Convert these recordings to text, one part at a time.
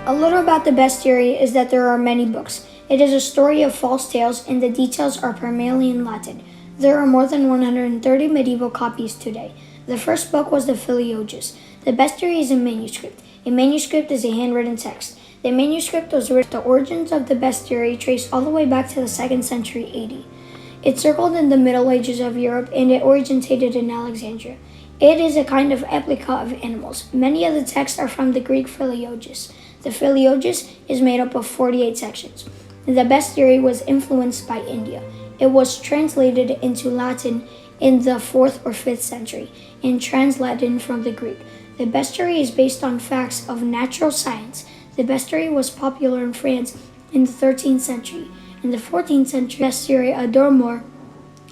A little about the Bestiary is that there are many books. It is a story of false tales, and the details are primarily in Latin. There are more than 130 medieval copies today. The first book was the Philologus. The Bestiary is a manuscript. A manuscript is a handwritten text. The manuscript was written. The origins of the Bestiary trace all the way back to the 2nd century AD. It circled in the Middle Ages of Europe, and it originated in Alexandria. It is a kind of replica of animals. Many of the texts are from the Greek Philologus. The Philologus is made up of 48 sections. The Bestiary was influenced by India. It was translated into Latin in the 4th or 5th century and translated from the Greek. The Bestiary is based on facts of natural science. The Bestiary was popular in France in the 13th century. In the 14th century, Bestiary Adormor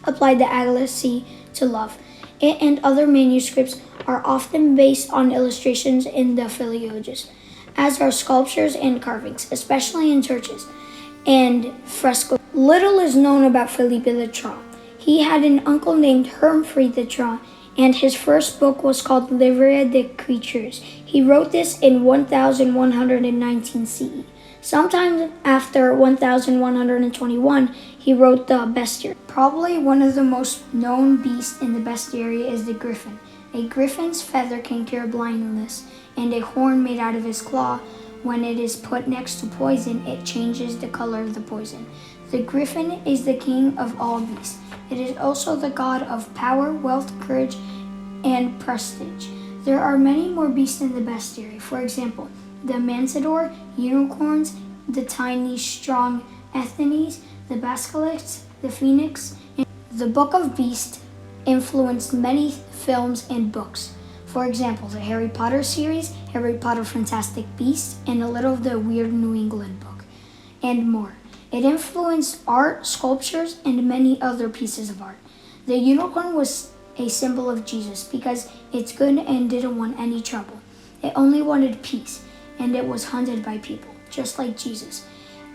applied the ecstasy to love. It and other manuscripts are often based on illustrations in the Philologus, as are sculptures and carvings, especially in churches and frescoes. Little is known about Philippe the Tron. He had an uncle named Humphrey the Tron, and his first book was called Livre des Creatures. He wrote this in 1119 CE. Sometime after 1121, he wrote the Bestiary. Probably one of the most known beasts in the Bestiary is the griffin. A griffin's feather can cure blindness, and a horn made out of his claw, when it is put next to poison, it changes the color of the poison. The griffin is the king of all beasts. It is also the god of power, wealth, courage, and prestige. There are many more beasts in the Bestiary. For example, the manticore, unicorns, the tiny, strong Athenies, the basilisks, the phoenix. The Book of Beasts influenced many films and books. For example, the Harry Potter series, Harry Potter Fantastic Beasts, and a little of the Weird New England book, and more. It influenced art, sculptures, and many other pieces of art. The unicorn was a symbol of Jesus because it's good and didn't want any trouble. It only wanted peace, and it was hunted by people, just like Jesus.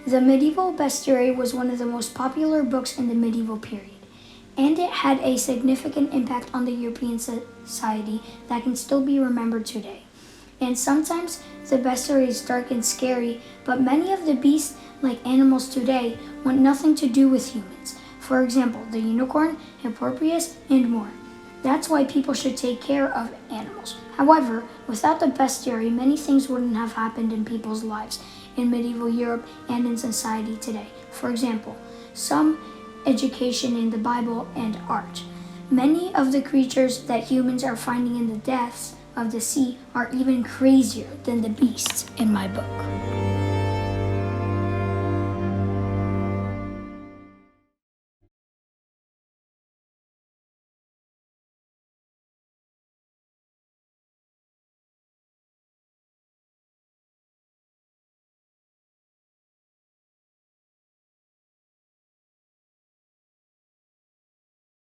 The medieval Bestiary was one of the most popular books in the medieval period, and it had a significant impact on the European society that can still be remembered today. And sometimes the Bestiary is dark and scary, but many of the beasts, like animals today, want nothing to do with humans. For example, the unicorn, Hippopotamus, and more. That's why people should take care of animals. However, without the Bestiary, many things wouldn't have happened in people's lives in medieval Europe and in society today. For example, some education in the Bible and art. Many of the creatures that humans are finding in the depths of the sea are even crazier than the beasts in my book.